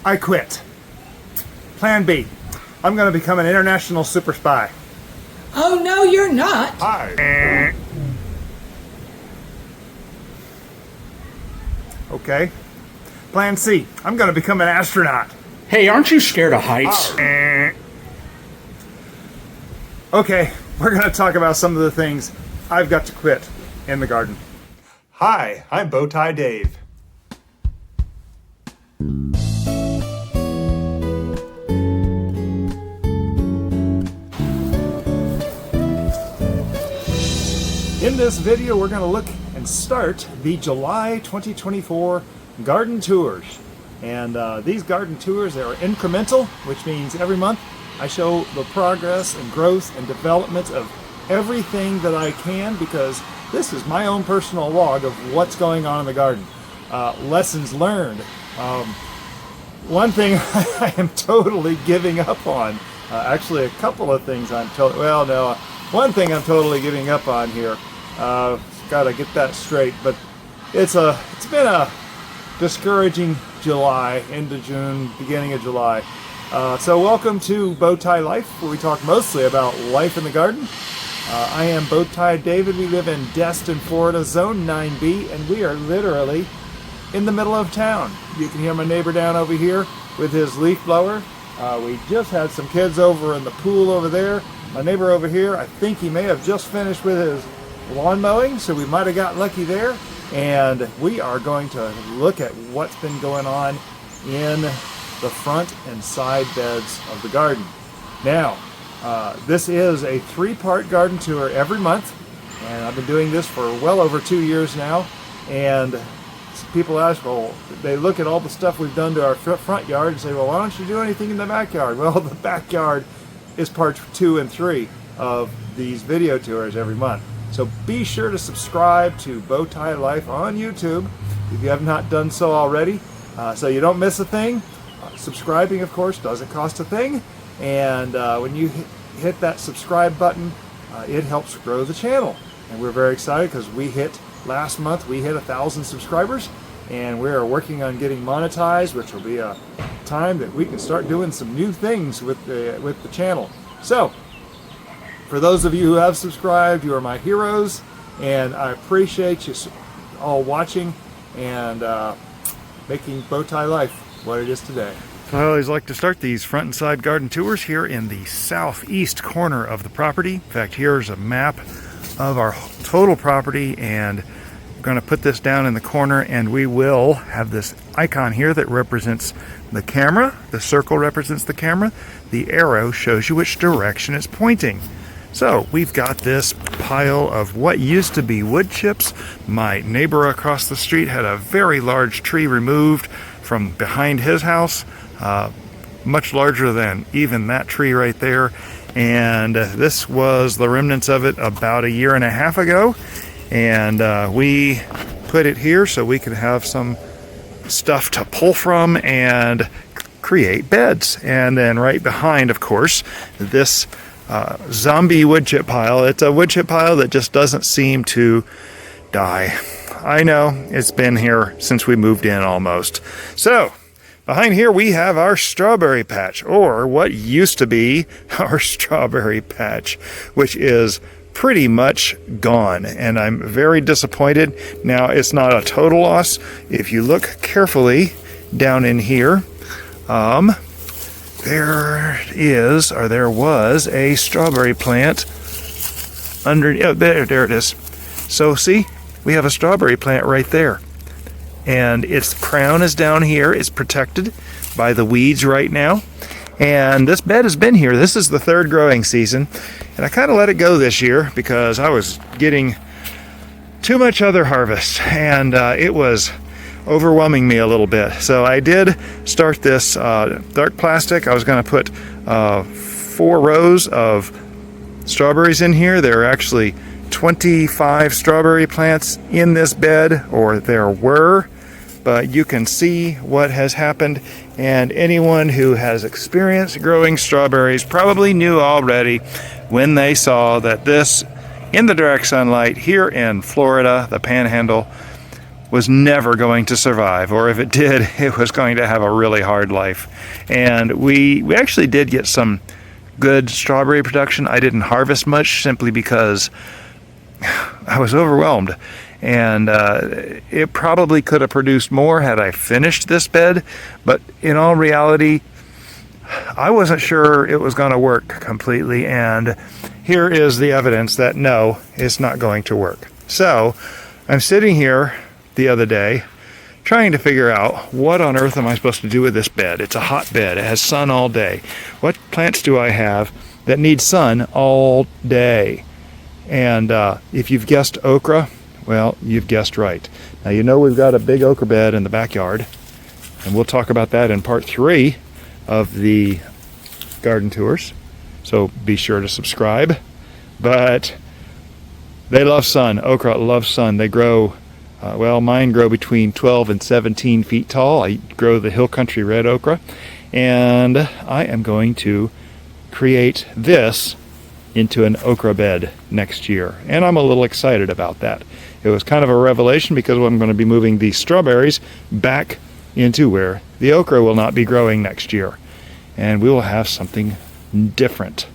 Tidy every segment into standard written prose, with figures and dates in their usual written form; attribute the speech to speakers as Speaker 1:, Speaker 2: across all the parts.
Speaker 1: I quit. Plan B. I'm going to become an international super spy.
Speaker 2: Oh, no, you're not.
Speaker 1: Hi. Okay. Plan C. I'm going to become an astronaut.
Speaker 3: Hey, aren't you scared of heights?
Speaker 1: Okay, we're going to talk about some of the things I've got to quit in the garden. Hi, I'm Bowtie Dave. In this video, we're going to look and start the July 2024 garden tours. And these garden tours are incremental, which means every month I show the progress and growth and development of everything that I can, because this is my own personal log of what's going on in the garden. Lessons learned. One thing I am totally giving up on, actually a couple of things one thing I'm totally giving up on here. Got to get that straight, but it's been a discouraging July into June, beginning of July. So welcome to Bowtie Life, where we talk mostly about life in the garden. I am Bowtie David. We live in Destin, Florida, Zone 9B, and we are literally in the middle of town. You can hear my neighbor down over here with his leaf blower. We just had some kids over in the pool over there. My neighbor over here, I think he may have just finished with his lawn mowing, so we might have got lucky there. And we are going to look at what's been going on in the front and side beds of the garden. Now, this is a 3-part garden tour every month, and I've been doing this for well over 2 years now. And people ask, well, they look at all the stuff we've done to our front yard and say, well, why don't you do anything in the backyard? Well, the backyard is part 2 and 3 of these video tours every month. So be sure to subscribe to Bowtie Life on YouTube if you have not done so already, so you don't miss a thing. Subscribing, of course, doesn't cost a thing, and when you hit that subscribe button, it helps grow the channel. And we're very excited because last month we hit 1,000 subscribers, and we are working on getting monetized, which will be a time that we can start doing some new things with the channel. So, for those of you who have subscribed, you are my heroes, and I appreciate you all watching and making Bowtie Life what it is today. I always like to start these front and side garden tours here in the southeast corner of the property. In fact, here's a map of our total property, and I'm going to put this down in the corner, and we will have this icon here that represents the camera. The circle represents the camera. The arrow shows you which direction it's pointing. So we've got this pile of what used to be wood chips. My neighbor across the street had a very large tree removed from behind his house, much larger than even that tree right there. And this was the remnants of it about 1.5 years ago. And we put it here so we could have some stuff to pull from and create beds. And then right behind, of course, this zombie wood chip pile. It's a wood chip pile that just doesn't seem to die. I know, it's been here since we moved in almost. So, behind here we have our strawberry patch, or what used to be our strawberry patch, which is pretty much gone, and I'm very disappointed. Now, it's not a total loss. If you look carefully down in here, there was a strawberry plant under, there it is. So see, we have a strawberry plant right there, and its crown is down here. It's protected by the weeds right now, and this bed has been here. This is the 3rd growing season, and I kind of let it go this year because I was getting too much other harvest, and it was overwhelming me a little bit. So I did start this dark plastic. I was going to put 4 rows of strawberries in here. There are actually 25 strawberry plants in this bed, or there were, but you can see what has happened, and anyone who has experienced growing strawberries probably knew already when they saw that this, in the direct sunlight here in Florida, the Panhandle, was never going to survive, or if it did, it was going to have a really hard life. And we actually did get some good strawberry production. I didn't harvest much simply because I was overwhelmed, and it probably could have produced more had I finished this bed, but in all reality, I wasn't sure it was going to work completely, and here is the evidence that no, it's not going to work. So I'm sitting here the other day trying to figure out what on earth am I supposed to do with this bed. It's a hot bed. It has sun all day. What plants do I have that need sun all day? And if you've guessed okra, well, you've guessed right. Now, you know we've got a big okra bed in the backyard, and we'll talk about that in part 3 of the garden tours. So be sure to subscribe. But they love sun. Okra loves sun. They grow, well, mine grow between 12 and 17 feet tall. I grow the hill country red okra. And I am going to create this into an okra bed next year. And I'm a little excited about that. It was kind of a revelation because I'm going to be moving these strawberries back into where the okra will not be growing next year. And we will have something different.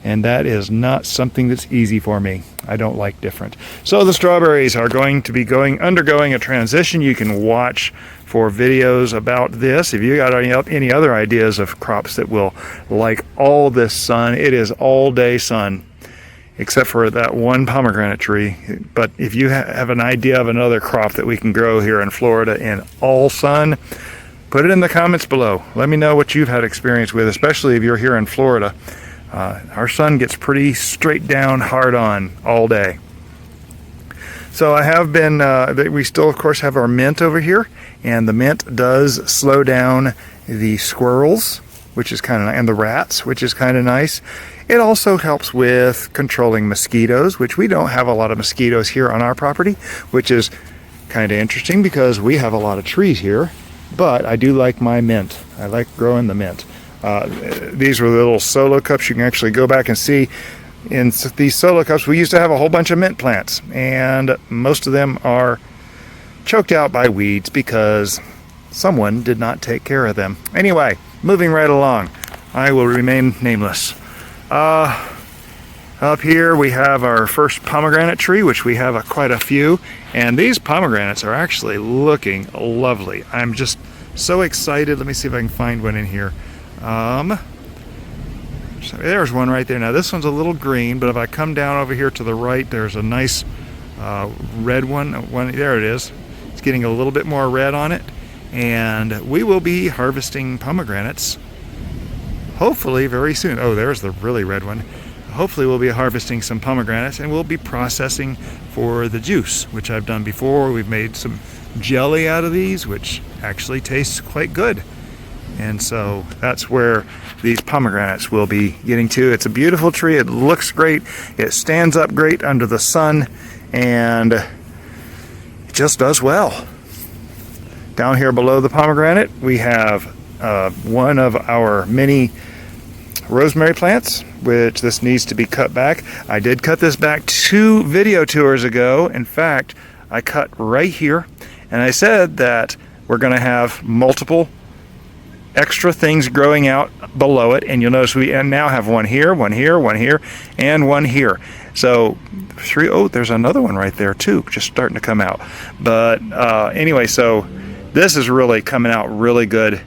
Speaker 1: And that is not something that's easy for me. I don't like different. So the strawberries are going to be undergoing a transition. You can watch for videos about this. If you got any other ideas of crops that will like all this sun, it is all day sun, except for that one pomegranate tree. But if you have an idea of another crop that we can grow here in Florida in all sun, put it in the comments below. Let me know what you've had experience with, especially if you're here in Florida. Our sun gets pretty straight down, hard on all day. So I have been, we still of course have our mint over here, and the mint does slow down the squirrels, which is kind of nice, and the rats, which is kind of nice. It also helps with controlling mosquitoes, which we don't have a lot of mosquitoes here on our property, which is kind of interesting because we have a lot of trees here, but I do like my mint. I like growing the mint. These were the little solo cups. You can actually go back and see in these solo cups we used to have a whole bunch of mint plants, and most of them are choked out by weeds because someone did not take care of them. Anyway, moving right along. I will remain nameless. Up here we have our first pomegranate tree, which we have quite a few, and these pomegranates are actually looking lovely. I'm just so excited. Let me see if I can find one in here. So there's one right there. Now this one's a little green, but if I come down over here to the right, there's a nice red one. There it is. It's getting a little bit more red on it, and we will be harvesting pomegranates hopefully very soon. Oh, there's the really red one. Hopefully we'll be harvesting some pomegranates, and we'll be processing for the juice, which I've done before. We've made some jelly out of these, which actually tastes quite good. And so that's where these pomegranates will be getting to. It's a beautiful tree. It looks great. It stands up great under the sun, and it just does well. Down here below the pomegranate, we have one of our mini rosemary plants, which this needs to be cut back. I did cut this back 2 video tours ago. In fact, I cut right here, and I said that we're going to have multiple extra things growing out below it, and you'll notice we now have one here, one here, one here, and one here. So 3. Oh, there's another one right there too, just starting to come out. But anyway, so this is really coming out really good.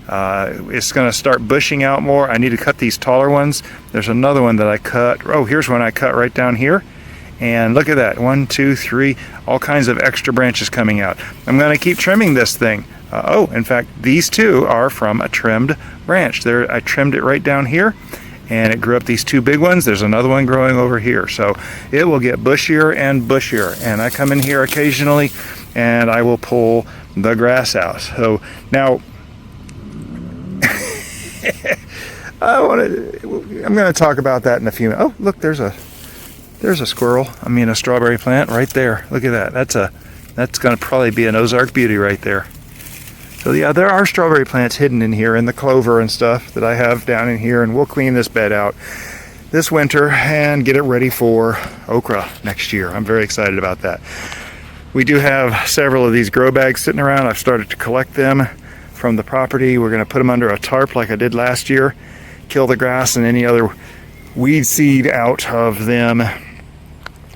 Speaker 1: It's going to start bushing out more. I need to cut these taller ones. There's another one that I cut. Oh, here's one I cut right down here. And look at that, 1, 2, 3, all kinds of extra branches coming out. I'm going to keep trimming this thing. Oh, in fact, these 2 are from a trimmed branch. There, I trimmed it right down here, and it grew up these 2 big ones. There's another one growing over here. So it will get bushier and bushier. And I come in here occasionally, and I will pull the grass out. So now, I'm going to talk about that in a few minutes. Oh, look, there's a squirrel. I mean, a strawberry plant right there. Look at that. That's going to probably be an Ozark beauty right there. So yeah, there are strawberry plants hidden in here, in the clover and stuff that I have down in here, and we'll clean this bed out this winter and get it ready for okra next year. I'm very excited about that. We do have several of these grow bags sitting around. I've started to collect them from the property. We're going to put them under a tarp like I did last year, kill the grass and any other weed seed out of them,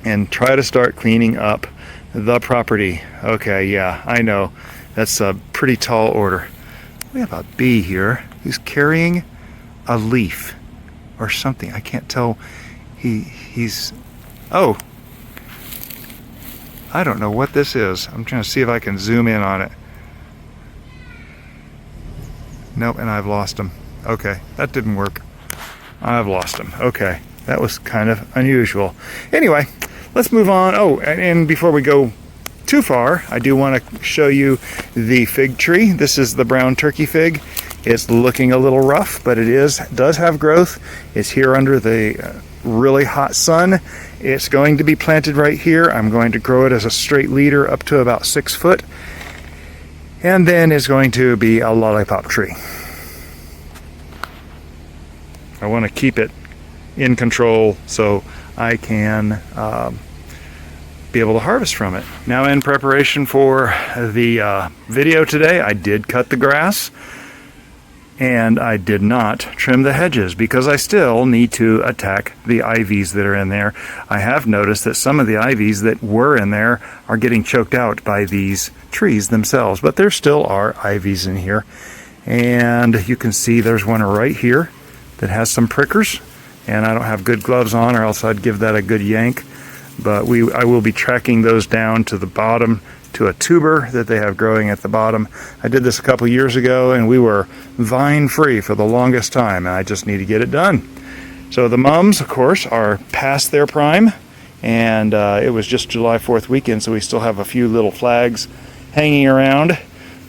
Speaker 1: and try to start cleaning up the property. Okay, yeah, I know. That's a pretty tall order. We have a bee here who's carrying a leaf or something. I can't tell. He's... Oh! I don't know what this is. I'm trying to see if I can zoom in on it. Nope, and I've lost him. Okay, that didn't work. I've lost him. Okay, that was kind of unusual. Anyway, let's move on. Oh, and before we go too far, I do want to show you the fig tree. This is the brown turkey fig. It's looking a little rough, but it does have growth. It's here under the really hot sun. It's going to be planted right here. I'm going to grow it as a straight leader up to about 6 foot. And then it's going to be a lollipop tree. I want to keep it in control so I can be able to harvest from it. Now, in preparation for the video today, I did cut the grass and I did not trim the hedges because I still need to attack the ivies that are in there. I have noticed that some of the ivies that were in there are getting choked out by these trees themselves, but there still are ivies in here. And you can see there's one right here that has some prickers, and I don't have good gloves on or else I'd give that a good yank. But I will be tracking those down to the bottom to a tuber that they have growing at the bottom. I did this a couple years ago and we were vine free for the longest time, and I just need to get it done. So the mums, of course, are past their prime, and it was just July 4th weekend, so we still have a few little flags hanging around.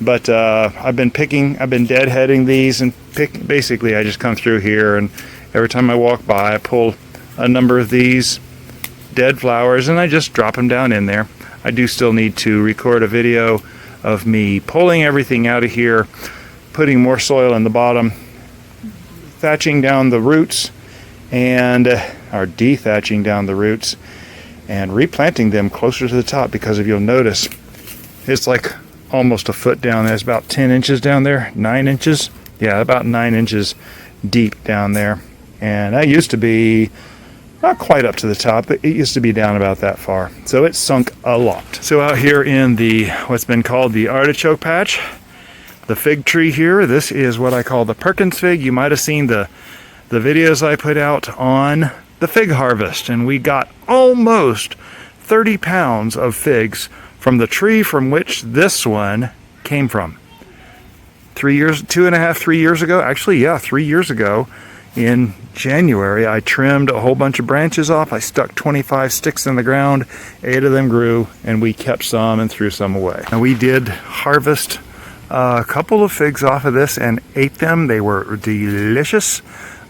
Speaker 1: But I've been deadheading these, and basically I just come through here, and every time I walk by I pull a number of these dead flowers and I just drop them down in there. I do still need to record a video of me pulling everything out of here, putting more soil in the bottom, thatching down the roots, and or dethatching down the roots and replanting them closer to the top, because if you'll notice, it's like almost a foot down there. It's about 10 inches down there, 9 inches. Yeah, about 9 inches deep down there. And that used to be not quite up to the top, but it used to be down about that far. So it sunk a lot. So out here in the what's been called the artichoke patch, the fig tree here, this is what I call the Perkins fig. You might have seen the videos I put out on the fig harvest, and we got almost 30 pounds of figs from the tree from which this one came from. 3 years, 2.5, 3 years ago, actually, yeah, 3 years ago, in January, I trimmed a whole bunch of branches off. I stuck 25 sticks in the ground, 8 of them grew, and we kept some and threw some away. And we did harvest a couple of figs off of this and ate them. They were delicious,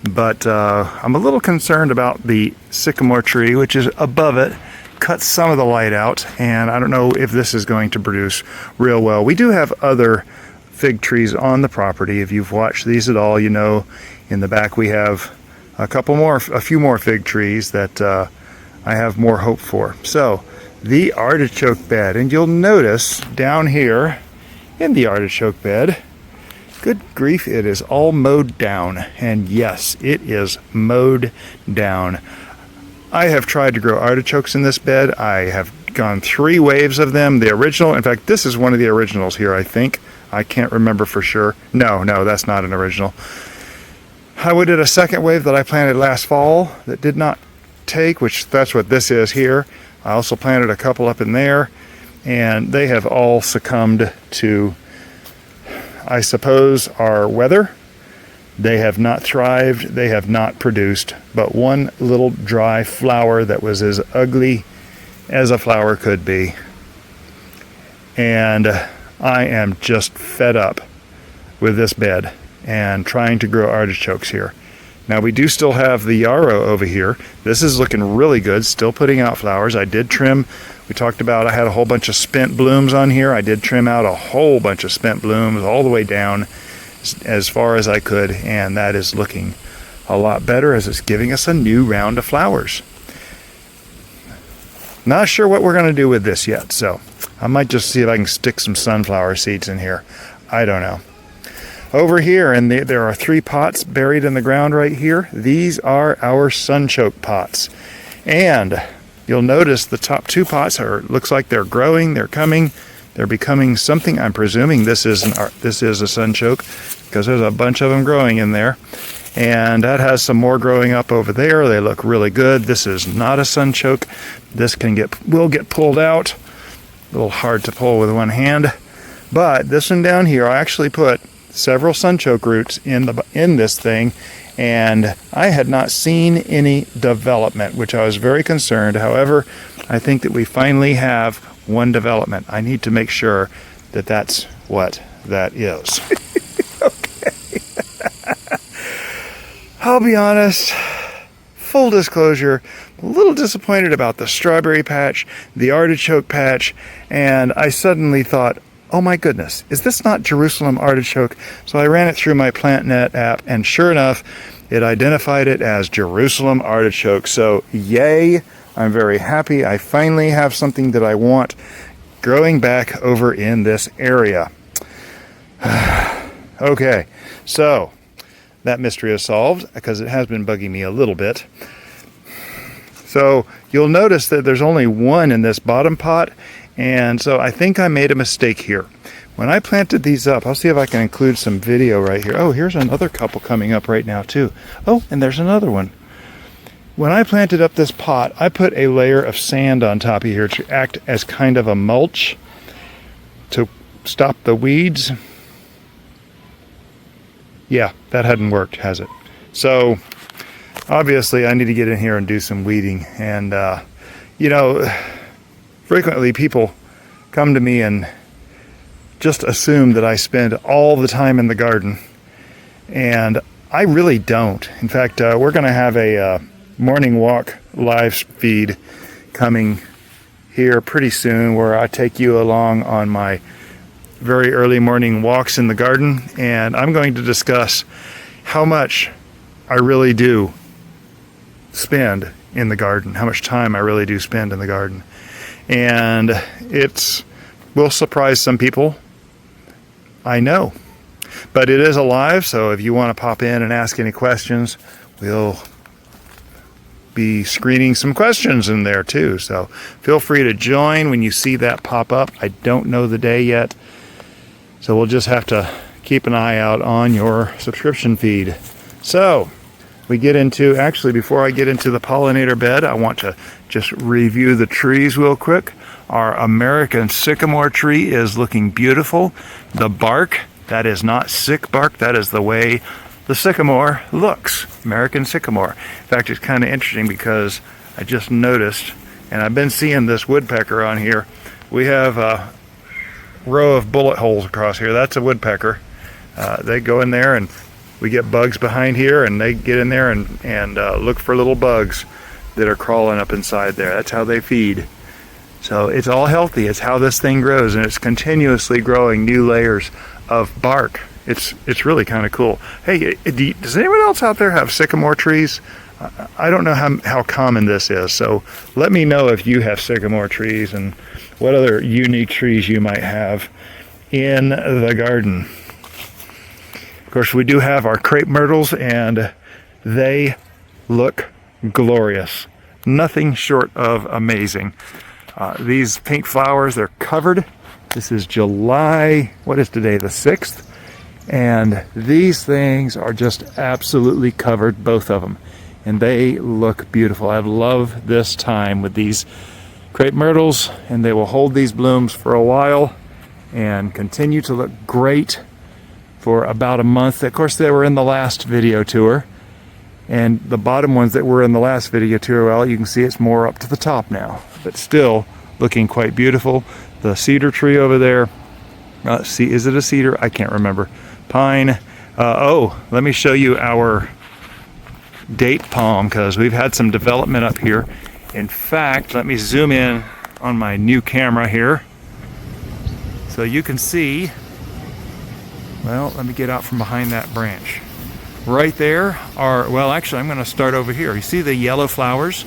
Speaker 1: but I'm a little concerned about the sycamore tree, which is above it. Cut some of the light out, and I don't know if this is going to produce real well. We do have other fig trees on the property. If you've watched these at all, you know in the back we have a few more fig trees that I have more hope for. So the artichoke bed, and you'll notice down here in the artichoke bed, good grief, it is all mowed down. And yes, it is mowed down. I have tried to grow artichokes in this bed. I have gone 3 waves of them. The original, in fact, this is one of the originals here, I think. I can't remember for sure. No, that's not an original. I did a second wave that I planted last fall that did not take, which that's what this is here. I also planted a couple up in there, and they have all succumbed to, I suppose, our weather. They have not thrived. They have not produced but one little dry flower that was as ugly as a flower could be. And I am just fed up with this bed and trying to grow artichokes here. Now we do still have the yarrow over here. This is looking really good, still putting out flowers. I did trim, we talked about I had a whole bunch of spent blooms on here. I did trim out a whole bunch of spent blooms all the way down as far as I could, and that is looking a lot better as it's giving us a new round of flowers. Not sure what we're going to do with this yet, so I might just see if I can stick some sunflower seeds in here. I don't know. Over here, and there are 3 pots buried in the ground right here. These are our sunchoke pots. And you'll notice the top 2 pots looks like they're growing, they're coming, they're becoming something. I'm presuming this is a sunchoke because there's a bunch of them growing in there. And that has some more growing up over there. They look really good. This is not a sunchoke. This will get pulled out. A little hard to pull with one hand. But this one down here, I actually put several sunchoke roots in this thing, and I had not seen any development, which I was very concerned. However, I think that we finally have one development. I need to make sure that that's what that is. Okay. I'll be honest, full disclosure, a little disappointed about the strawberry patch, the artichoke patch, and I suddenly thought, oh my goodness, is this not Jerusalem artichoke? So I ran it through my PlantNet app, and sure enough, it identified it as Jerusalem artichoke. So yay, I'm very happy. I finally have something that I want growing back over in this area. Okay, so that mystery is solved because it has been bugging me a little bit. So you'll notice that there's only one in this bottom pot, and so I think I made a mistake here. When I planted these up, I'll see if I can include some video right here. Oh, here's another couple coming up right now too. Oh, and there's another one. When I planted up this pot, I put a layer of sand on top of here to act as kind of a mulch to stop the weeds. Yeah, that hadn't worked, has it? So obviously I need to get in here and do some weeding. And you know, frequently people come to me and just assume that I spend all the time in the garden, and I really don't. In fact, we're going to have a morning walk live feed coming here pretty soon, where I take you along on my very early morning walks in the garden, and I'm going to discuss how much I really do spend in the garden, how much time I really do spend in the garden. And it will surprise some people, I know, but it is alive. So if you want to pop in and ask any questions, we'll be screening some questions in there too. So feel free to join when you see that pop up. I don't know the day yet, so we'll just have to keep an eye out on your subscription feed. So we get into, actually before I get into the pollinator bed, I want to just review the trees real quick. Our American sycamore tree is looking beautiful. The bark, that is not sick bark, that is the way the sycamore looks, American sycamore. In fact, it's kind of interesting because I just noticed, and I've been seeing this woodpecker on here. We have a row of bullet holes across here. That's a woodpecker. They go in there, and we get bugs behind here, and they get in there and look for little bugs that are crawling up inside there. That's how they feed. So it's all healthy. It's how this thing grows, and it's continuously growing new layers of bark. It's really kind of cool. Hey, does anyone else out there have sycamore trees? I don't know how common this is, so let me know if you have sycamore trees and what other unique trees you might have in the garden. Of course, we do have our crepe myrtles, and they look glorious. Nothing short of amazing. These pink flowers, they're covered. This is July, what is today, the 6th? And these things are just absolutely covered, both of them. And they look beautiful. I love this time with these crepe myrtles, and they will hold these blooms for a while and continue to look great for about a month. Of course, they were in the last video tour, and the bottom ones that were in the last video tour, well, you can see it's more up to the top now, but still looking quite beautiful. The cedar tree over there, is it a cedar? I can't remember. Pine. Oh, let me show you our date palm, because we've had some development up here. In fact, let me zoom in on my new camera here so you can see. Well, let me get out from behind that branch. Right there are, well, actually, I'm going to start over here. You see the yellow flowers?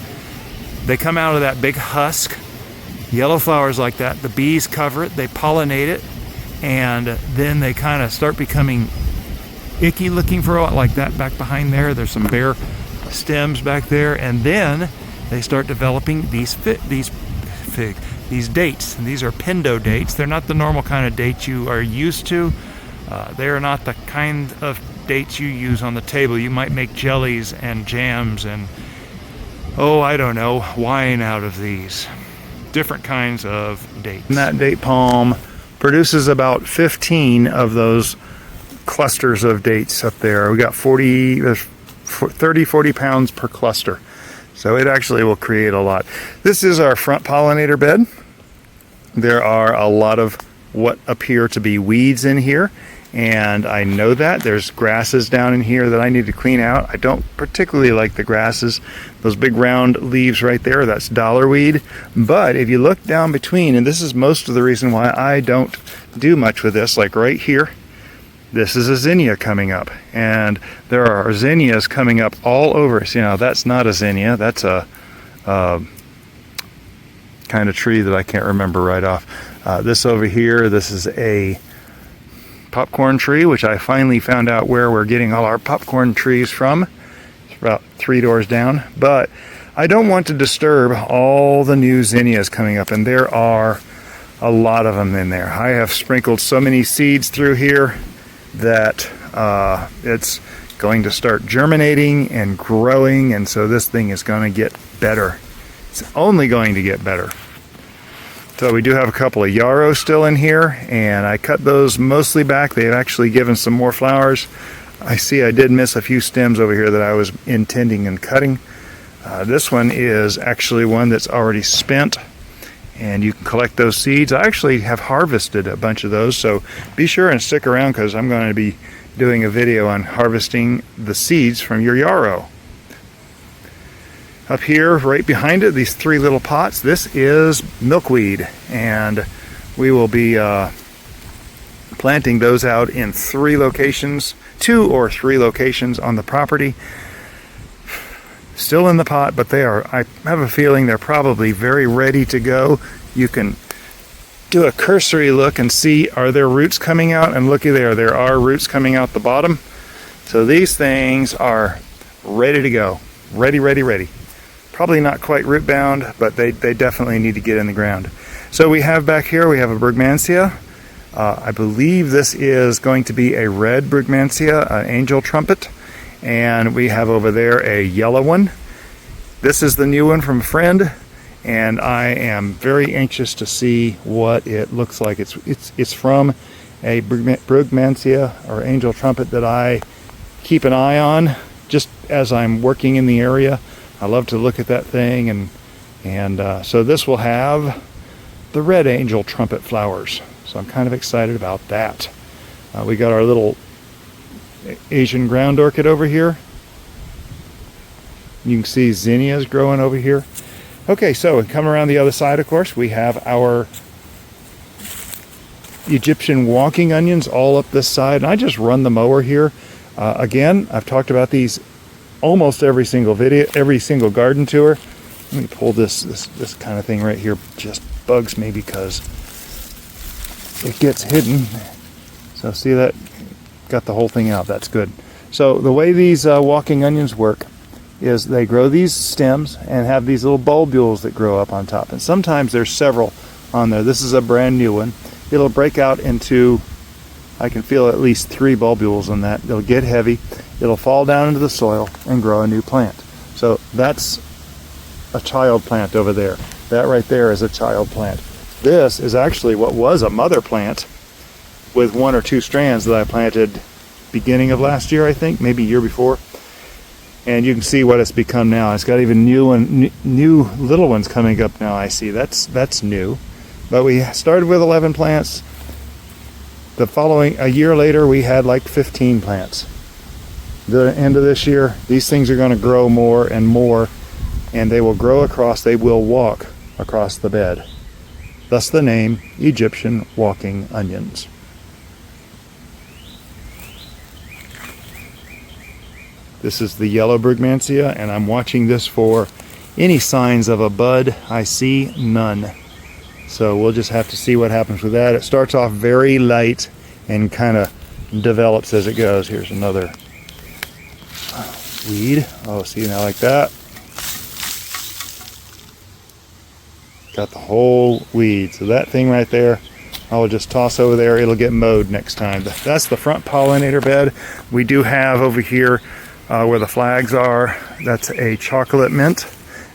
Speaker 1: They come out of that big husk. yellow flowers like that. The bees cover it, they pollinate it, and then they kind of start becoming icky looking for a while, like that back behind there. There's some bare stems back there, and then they start developing these dates. And these are pindo dates. They're not the normal kind of dates you are used to. They are not the kind of dates you use on the table. You might make jellies and jams and, oh, I don't know, wine out of these. Different kinds of dates. And that date palm produces about 15 of those clusters of dates up there. We got 40 pounds per cluster. So it actually will create a lot. This is our front pollinator bed. There are a lot of what appear to be weeds in here, and I know that. There's grasses down in here that I need to clean out. I don't particularly like the grasses. Those big round leaves right there, that's dollarweed. But if you look down between, and this is most of the reason why I don't do much with this, like right here, this is a zinnia coming up, and there are zinnias coming up all over. So, you know, that's not a zinnia, that's a kind of tree that I can't remember right off. This over here, this is a popcorn tree, which I finally found out where we're getting all our popcorn trees from. It's about 3 doors down, but I don't want to disturb all the new zinnias coming up, and there are a lot of them in there. I have sprinkled so many seeds through here that it's going to start germinating and growing, and so this thing is going to get better. It's only going to get better. So we do have a couple of yarrow still in here, and I cut those mostly back. They've actually given some more flowers. I see I did miss a few stems over here that I was intending on cutting. This one is actually one that's already spent, and you can collect those seeds. I actually have harvested a bunch of those, so be sure and stick around because I'm going to be doing a video on harvesting the seeds from your yarrow. Up here, right behind it, these 3 little pots, this is milkweed, and we will be planting those out in 3 locations, 2 or 3 locations on the property. Still in the pot, but they are, I have a feeling they're probably very ready to go. You can do a cursory look and see, are there roots coming out? And looky there are roots coming out the bottom. So these things are ready to go. Ready. Probably not quite root bound, but they definitely need to get in the ground. So we have back here, we have a Brugmansia. I believe this is going to be a red Brugmansia, an angel trumpet. And we have over there a yellow one. This is the new one from a friend, and I am very anxious to see what it looks like. It's from a Brugmansia or angel trumpet that I keep an eye on just as I'm working in the area. I love to look at that thing, and so this will have the red angel trumpet flowers. So I'm kind of excited about that. We got our little Asian ground orchid over here. You can see zinnias growing over here. Okay, so come around the other side, of course, we have our Egyptian walking onions all up this side. And I just run the mower here. Again, I've talked about these almost every single video, every single garden tour. Let me pull this kind of thing right here. Just bugs me because it gets hidden. So see that? Got the whole thing out. That's good. So the way these walking onions work is they grow these stems and have these little bulbules that grow up on top. And sometimes there's several on there. This is a brand new one. It'll break out into, I can feel at least 3 bulbules on that. It'll get heavy. It'll fall down into the soil and grow a new plant. So that's a child plant over there. That right there is a child plant. This is actually what was a mother plant with 1 or 2 strands that I planted beginning of last year, I think, maybe year before. And you can see what it's become now. It's got even new little ones coming up now. I see that's new. But we started with 11 plants. A year later, we had like 15 plants. The end of this year, these things are going to grow more and more, and they will grow across, they will walk across the bed. Thus the name Egyptian walking onions. This is the yellow Brugmansia, and I'm watching this for any signs of a bud. I see none. So we'll just have to see what happens with that. It starts off very light and kind of develops as it goes. Here's another weed. Oh, see, now like that. Got the whole weed. So that thing right there, I'll just toss over there. It'll get mowed next time. That's the front pollinator bed. We do have over here where the flags are, that's a chocolate mint.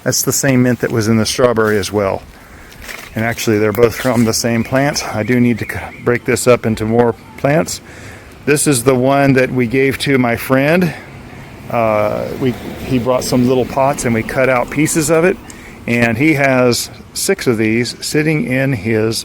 Speaker 1: That's the same mint that was in the strawberry as well. And actually they're both from the same plant. I do need to break this up into more plants. This is the one that we gave to my friend. He brought some little pots and we cut out pieces of it. And he has 6 of these sitting in his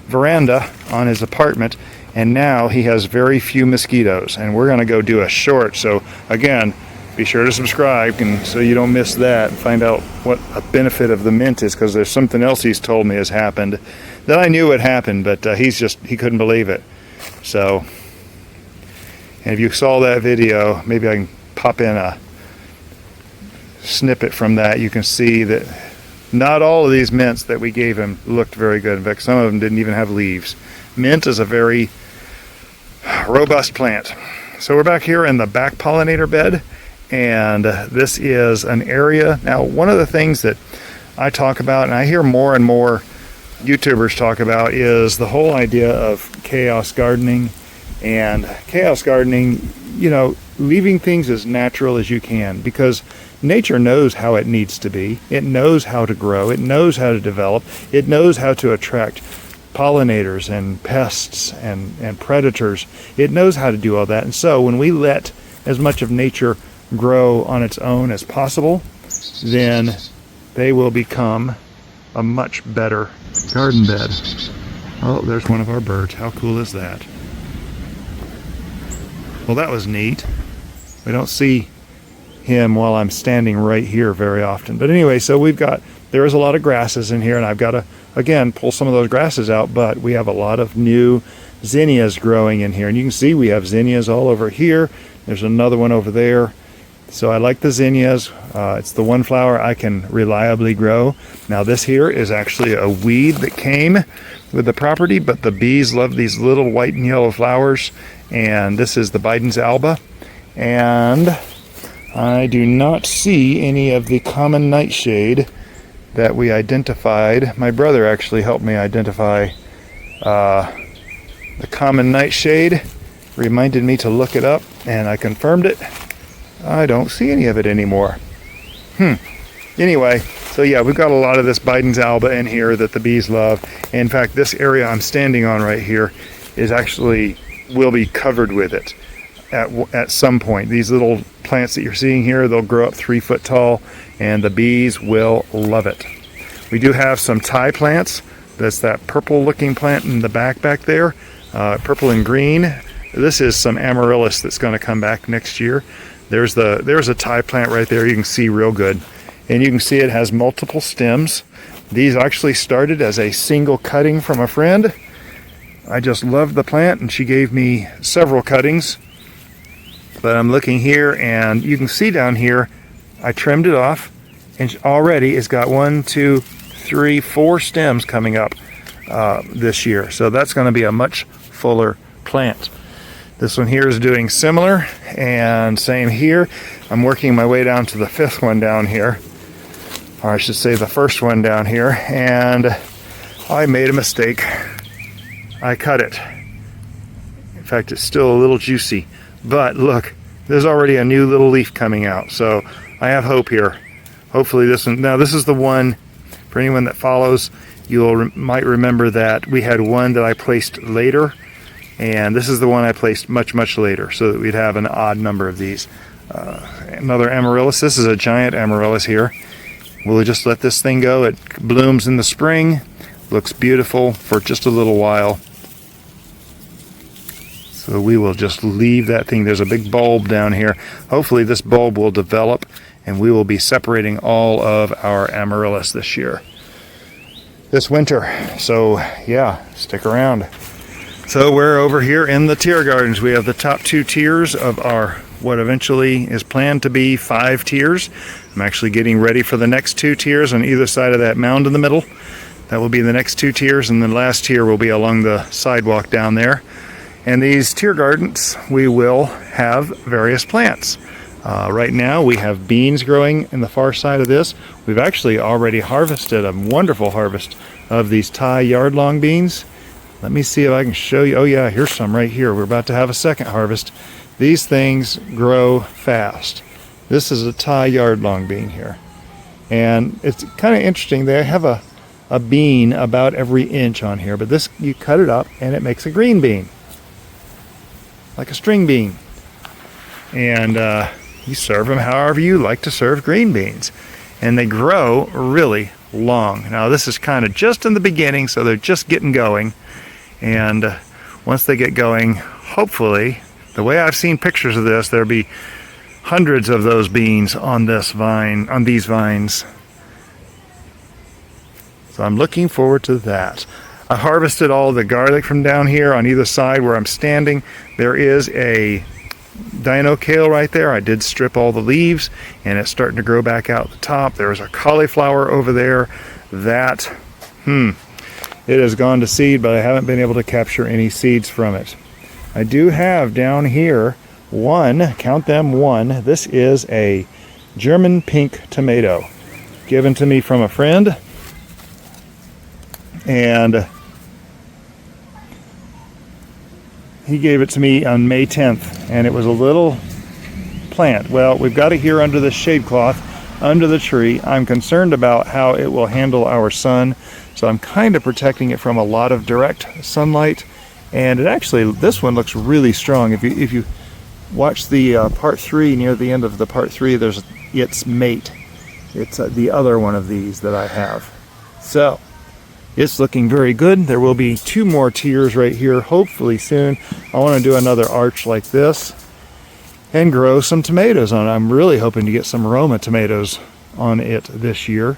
Speaker 1: veranda on his apartment. And now he has very few mosquitoes. And we're going to go do a short. So again, be sure to subscribe so you don't miss that and find out what a benefit of the mint is, because there's something else he's told me has happened that I knew had happened, but he couldn't believe it. So, and if you saw that video, maybe I can pop in a snippet from that. You can see that not all of these mints that we gave him looked very good. In fact, some of them didn't even have leaves. Mint is a very robust plant. So we're back here in the back pollinator bed. And this is an area. Now, one of the things that I talk about, and I hear more and more YouTubers talk about, is the whole idea of chaos gardening. And chaos gardening, you know, leaving things as natural as you can, because nature knows how it needs to be. It knows how to grow. It knows how to develop. It knows how to attract pollinators and pests and predators. It knows how to do all that. And so when we let as much of nature grow on its own as possible, then they will become a much better garden bed. Oh, there's one of our birds. How cool is that? Well, that was neat. We don't see him while I'm standing right here very often. But anyway, so there is a lot of grasses in here, and I've got to, again, pull some of those grasses out, but we have a lot of new zinnias growing in here. And you can see we have zinnias all over here. There's another one over there. So I like the zinnias. It's the one flower I can reliably grow. Now this here is actually a weed that came with the property, but the bees love these little white and yellow flowers. And this is the Biden's alba. And I do not see any of the common nightshade that we identified. My brother actually helped me identify the common nightshade. Reminded me to look it up, and I confirmed it. I don't see any of it anymore. Anyway, so yeah, we've got a lot of this Biden's alba in here that the bees love. In fact, this area I'm standing on right here is actually will be covered with it at some point. These little plants that you're seeing here, they'll grow up 3 foot tall, and the bees will love it. We do have some Thai plants. That's that purple looking plant in the back there, purple and green. This is some Amaryllis that's going to come back next year. There's a Thai plant right there. You can see real good. And you can see it has multiple stems. These actually started as a single cutting from a friend. I just loved the plant, and she gave me several cuttings. But I'm looking here, and you can see down here, I trimmed it off, and already it's got 1, 2, 3, 4 stems coming up this year. So that's going to be a much fuller plant. This one here is doing similar, and same here. I'm working my way down to the 5th one down here, or I should say the 1st one down here, and I made a mistake. I cut it. In fact, it's still a little juicy, but look, there's already a new little leaf coming out, so I have hope here. Hopefully this one, now this is the one, for anyone that follows, you might remember that we had one that I placed later, and this is the one I placed much, much later, so that we'd have an odd number of these. Another Amaryllis. This is a giant Amaryllis here. We'll just let this thing go. It blooms in the spring, looks beautiful for just a little while. So we will just leave that thing. There's a big bulb down here. Hopefully this bulb will develop, and we will be separating all of our Amaryllis this year, this winter. So yeah, stick around. So we're over here in the tier gardens. We have the top 2 tiers of our, what eventually is planned to be 5 tiers. I'm actually getting ready for the next 2 tiers on either side of that mound in the middle. That will be the next 2 tiers, and the last tier will be along the sidewalk down there. And these tier gardens, we will have various plants. Right now we have beans growing in the far side of this. We've actually already harvested a wonderful harvest of these Thai yardlong beans. Let me see if I can show you. Oh yeah, here's some right here. We're about to have a second harvest. These things grow fast. This is a Thai yardlong bean here. And it's kind of interesting. They have a bean about every inch on here, but this, you cut it up and it makes a green bean. Like a string bean. And you serve them however you like to serve green beans. And they grow really long. Now this is kind of just in the beginning, so they're just getting going. And once they get going, hopefully, the way I've seen pictures of this, there'll be hundreds of those beans on this vine, on these vines. So I'm looking forward to that. I harvested all the garlic from down here on either side where I'm standing. There is a Dino kale right there. I did strip all the leaves and it's starting to grow back out the top. There's a cauliflower over there that, it has gone to seed, but I haven't been able to capture any seeds from it. I do have down here one, count them, one. This is a German pink tomato given to me from a friend. And he gave it to me on May 10th, and it was a little plant. Well, we've got it here under the shade cloth, under the tree. I'm concerned about how it will handle our sun, so I'm kind of protecting it from a lot of direct sunlight. And it actually, this one looks really strong. If you watch the part 3, near the end of the part 3, there's its mate. It's the other one of these that I have. So it's looking very good. There will be 2 more tiers right here, hopefully soon. I want to do another arch like this and grow some tomatoes on it. I'm really hoping to get some Roma tomatoes on it this year.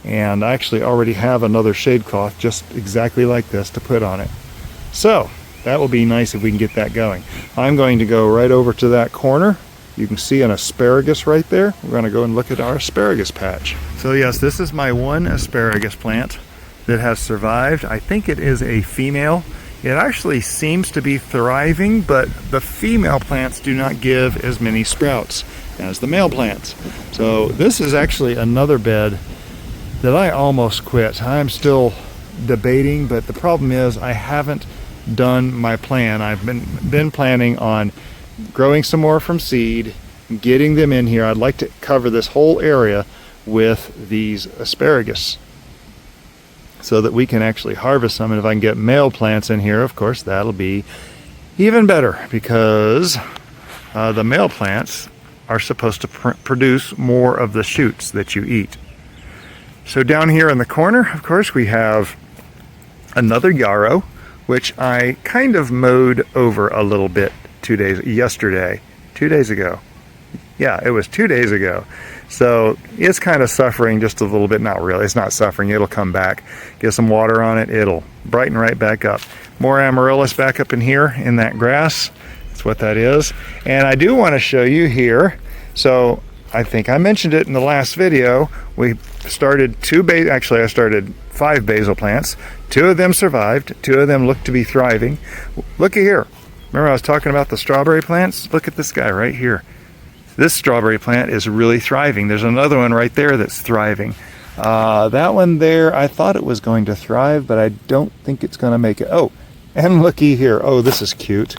Speaker 1: And I actually already have another shade cloth just exactly like this to put on it. So that will be nice if we can get that going. I'm going to go right over to that corner. You can see an asparagus right there. We're going to go and look at our asparagus patch. So yes, this is my one asparagus plant that has survived. I think it is a female. It actually seems to be thriving, but the female plants do not give as many sprouts as the male plants. So this is actually another bed that I almost quit. I'm still debating, but the problem is I haven't done my plan. I've been planning on growing some more from seed, getting them in here. I'd like to cover this whole area with these asparagus so that we can actually harvest them. And if I can get male plants in here, of course, that'll be even better, because the male plants are supposed to produce more of the shoots that you eat. So down here in the corner, of course, we have another yarrow, which I kind of mowed over a little bit 2 days ago. Yeah, it was 2 days ago. So it's kind of suffering just a little bit. Not really, it's not suffering. It'll come back. Get some water on it, it'll brighten right back up. More Amaryllis back up in here in that grass. That's what that is. And I do want to show you here. So I think I mentioned it in the last video. We started I started 5 basil plants. 2 of them survived. 2 of them look to be thriving. Look at here. Remember I was talking about the strawberry plants? Look at this guy right here. This strawberry plant is really thriving. There's another one right there that's thriving. That one there, I thought it was going to thrive, but I don't think it's going to make it. Oh, and looky here. Oh, this is cute.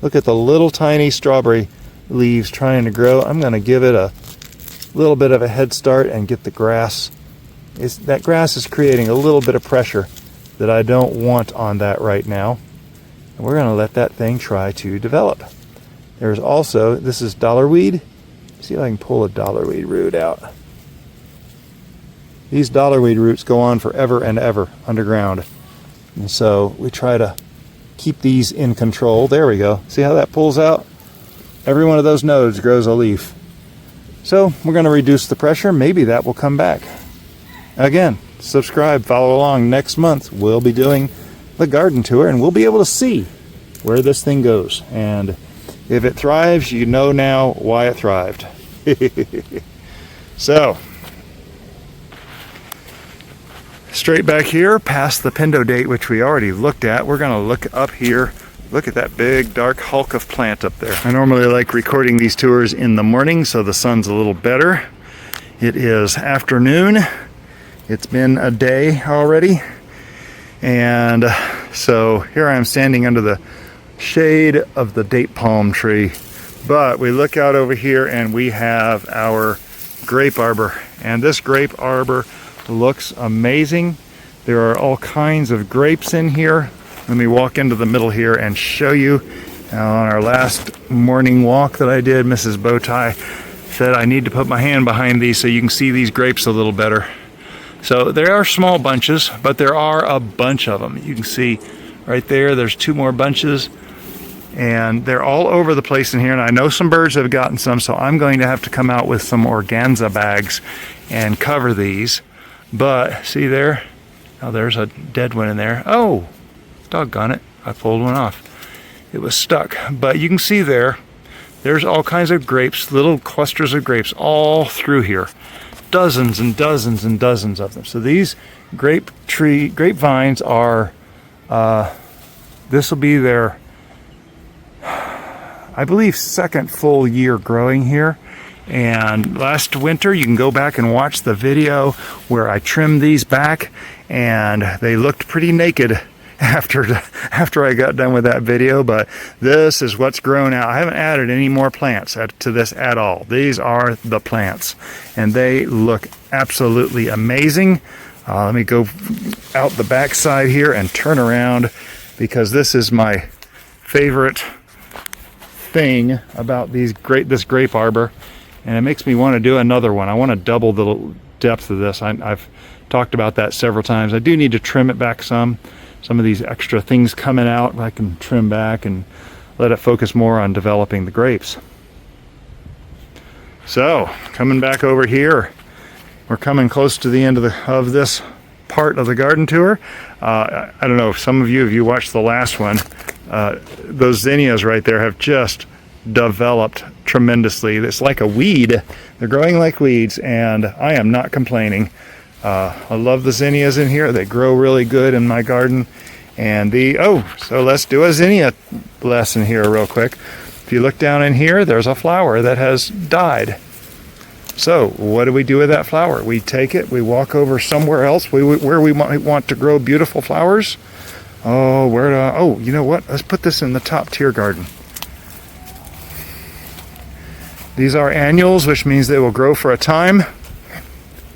Speaker 1: Look at the little tiny strawberry leaves trying to grow. I'm going to give it a little bit of a head start and get the grass. That grass is creating a little bit of pressure that I don't want on that right now. And we're going to let that thing try to develop. There's also, this is dollarweed. See if I can pull a dollarweed root out. These dollarweed roots go on forever and ever underground. And so we try to keep these in control. There we go. See how that pulls out? Every one of those nodes grows a leaf. So we're going to reduce the pressure. Maybe that will come back. Again, subscribe, follow along. Next month we'll be doing the garden tour and we'll be able to see where this thing goes. And if it thrives, you know now why it thrived. straight back here past the pindo date, which we already looked at. We're going to look up here. Look at that big dark hulk of plant up there. I normally like recording these tours in the morning so the sun's a little better. It is afternoon. It's been a day already. And so here I am standing under the shade of the date palm tree. But we look out over here and we have our grape arbor. And this grape arbor looks amazing. There are all kinds of grapes in here. Let me walk into the middle here and show you. On our last morning walk that I did, Mrs. Bowtie said I need to put my hand behind these so you can see these grapes a little better. So there are small bunches, but there are a bunch of them. You can see right there, there's 2 more bunches, and they're all over the place in here. And I know some birds have gotten some, so I'm going to have to come out with some organza bags and cover these. But see there? Oh, there's a dead one in there. Oh, doggone it, I pulled one off. It was stuck. But you can see there's all kinds of grapes, little clusters of grapes all through here. Dozens and dozens and dozens of them. So these grapevines are, this will be their, I believe, 2nd full year growing here. And last winter, you can go back and watch the video where I trimmed these back, and they looked pretty naked after I got done with that video. But this is what's grown out. I haven't added any more plants to this at all. These are the plants, and they look absolutely amazing. Let me go out the back side here and turn around, because this is my favorite thing about this grape arbor, and it makes me want to do another one. I want to double the depth of this. I've talked about that several times. I do need to trim it back some of these extra things coming out I can trim back and let it focus more on developing the grapes. So coming back over here, we're coming close to the end of this part of the garden tour. I don't know if some of you watched the last one, those zinnias right there have just developed tremendously. It's like a weed. They're growing like weeds, and I am not complaining. I love the zinnias in here. They grow really good in my garden. And so let's do a zinnia lesson here real quick. If you look down in here, there's a flower that has died. So what do we do with that flower? We take it, we walk over somewhere else where we might want to grow beautiful flowers. You know what? Let's put this in the top tier garden. These are annuals, which means they will grow for a time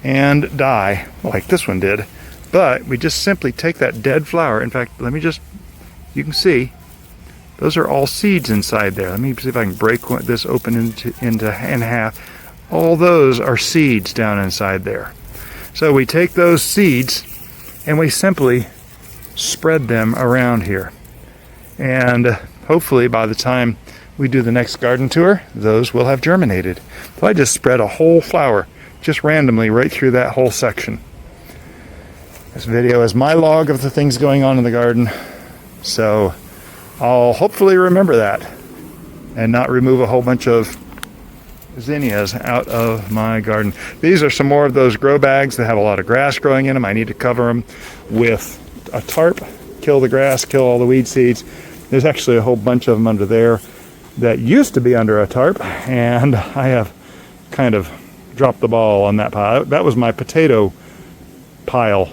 Speaker 1: and die, like this one did. But we just simply take that dead flower. In fact, you can see, those are all seeds inside there. Let me see if I can break this open in half. All those are seeds down inside there. So we take those seeds and we simply spread them around here. And hopefully by the time we do the next garden tour, those will have germinated. So I just spread a whole flower just randomly right through that whole section. This video is my log of the things going on in the garden, so I'll hopefully remember that and not remove a whole bunch of zinnias out of my garden. These are some more of those grow bags that have a lot of grass growing in them. I need to cover them with a tarp, kill the grass, kill all the weed seeds. There's actually a whole bunch of them under there that used to be under a tarp, and I have kind of dropped the ball on that pile. That was my potato pile,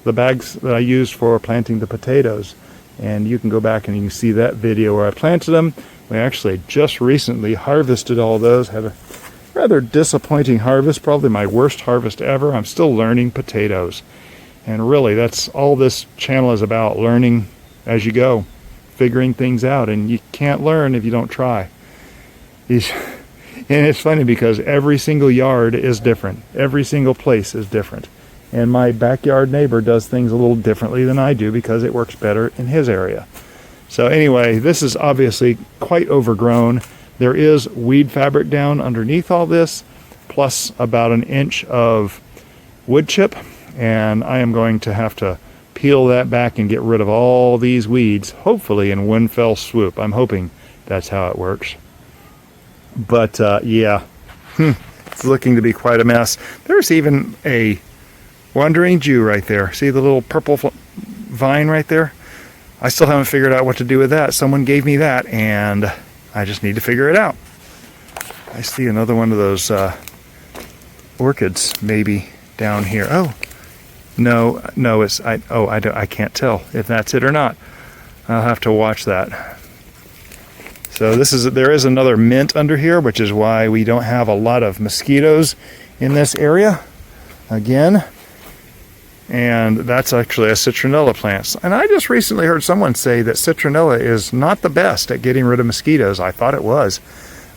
Speaker 1: the bags that I used for planting the potatoes. And you can go back and you can see that video where I planted them. We actually just recently harvested all those. Had a rather disappointing harvest, probably my worst harvest ever. I'm still learning potatoes. And really, that's all this channel is about, learning as you go, figuring things out. And you can't learn if you don't try. And it's funny because every single yard is different. Every single place is different. And my backyard neighbor does things a little differently than I do because it works better in his area. So anyway, this is obviously quite overgrown. There is weed fabric down underneath all this, plus about an inch of wood chip. And I am going to have to peel that back and get rid of all these weeds, hopefully in one fell swoop. I'm hoping that's how it works. But yeah, it's looking to be quite a mess. There's even a Wandering Jew right there. See the little purple vine right there? I still haven't figured out what to do with that. Someone gave me that, and I just need to figure it out. I see another one of those orchids maybe down here. Oh, no, it's I can't tell if that's it or not. I'll have to watch that. So there is another mint under here, which is why we don't have a lot of mosquitoes in this area. Again. And that's actually a citronella plant. And I just recently heard someone say that citronella is not the best at getting rid of mosquitoes. I thought it was.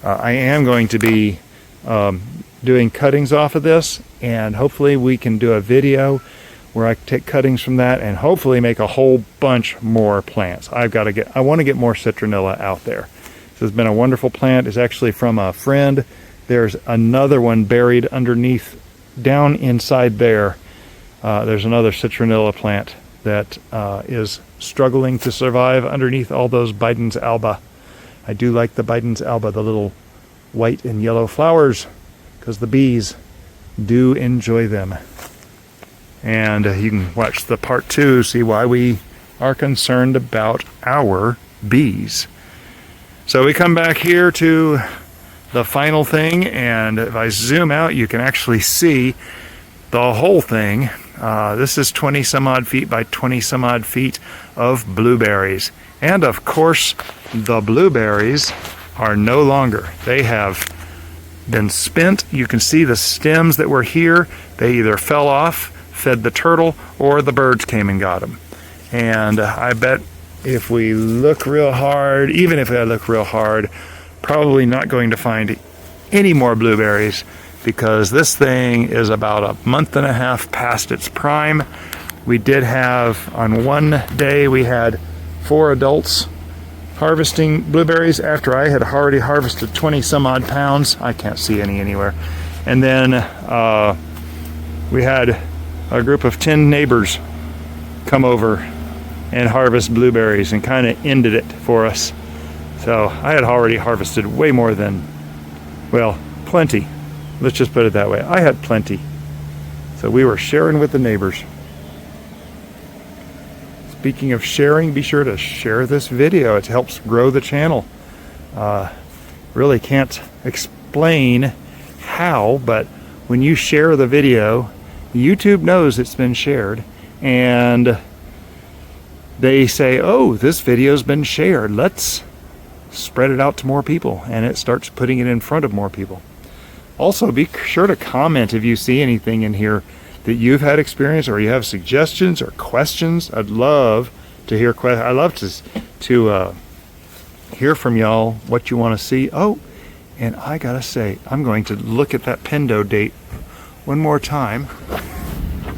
Speaker 1: I am going to be doing cuttings off of this, and hopefully we can do a video where I take cuttings from that and hopefully make a whole bunch more plants. I want to get more citronella out there. This has been a wonderful plant. It's actually from a friend. There's another one buried underneath, down inside there. There's another citronella plant that is struggling to survive underneath all those Biden's alba. I do like the Biden's alba, the little white and yellow flowers, because the bees do enjoy them. And you can watch the part 2, see why we are concerned about our bees. So we come back here to the final thing, and if I zoom out, you can actually see the whole thing. This is 20 some odd feet by 20 some odd feet of blueberries. And of course, the blueberries are no longer. They have been spent. You can see the stems that were here. They either fell off, fed the turtle, or the birds came and got them. And I bet if we look real hard, even if I look real hard, probably not going to find any more blueberries, because this thing is about a month and a half past its prime. We did have, on one day, we had 4 adults harvesting blueberries after I had already harvested 20 some odd pounds. I can't see any anywhere. And then we had a group of 10 neighbors come over and harvest blueberries and kind of ended it for us. So I had already harvested way more than, well, plenty. Let's just put it that way. I had plenty. So we were sharing with the neighbors. Speaking of sharing, be sure to share this video. It helps grow the channel. Really can't explain how, but when you share the video, YouTube knows it's been shared, and they say, oh, this video's been shared. Let's spread it out to more people, and it starts putting it in front of more people. Also, be sure to comment if you see anything in here that you've had experience, or you have suggestions or questions. I'd love to hear questions. I love to hear from y'all what you want to see. Oh, and I gotta say, I'm going to look at that pindo date one more time.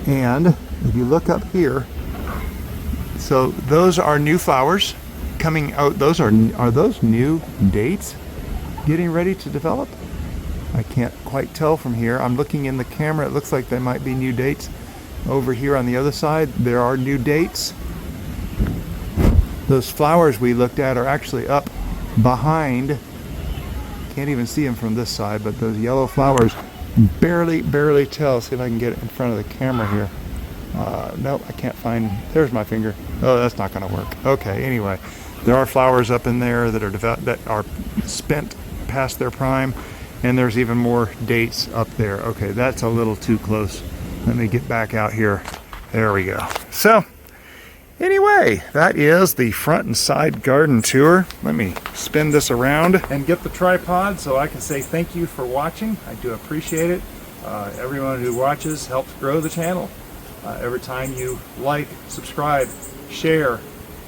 Speaker 1: And if you look up here, so those are new flowers coming out. Those are those new dates getting ready to develop? I can't quite tell from here. I'm looking in the camera. It looks like they might be new dates. Over here on the other side, there are new dates. Those flowers we looked at are actually up behind. Can't even see them from this side, but those yellow flowers, barely tell. See if I can get it in front of the camera here. Nope, I can't find. There's my finger. Oh, that's not going to work. Okay, anyway, there are flowers up in there that are spent past their prime. And there's even more dates up there. Okay, that's a little too close. Let me get back out here. There we go. So, anyway, that is the front and side garden tour. Let me spin this around and get the tripod so I can say thank you for watching. I do appreciate it. Everyone who watches helps grow the channel. Every time you like, subscribe, share,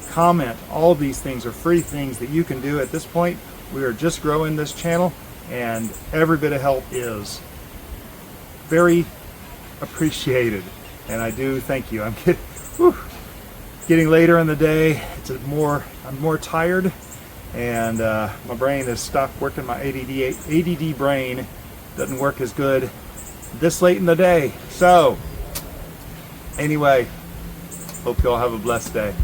Speaker 1: comment, all of these things are free things that you can do at this point. We are just growing this channel, and every bit of help is very appreciated, and I do thank you. I'm getting later in the day. I'm more tired, and my brain has stopped working. My ADD brain doesn't work as good this late in the day. So anyway, hope you all have a blessed day.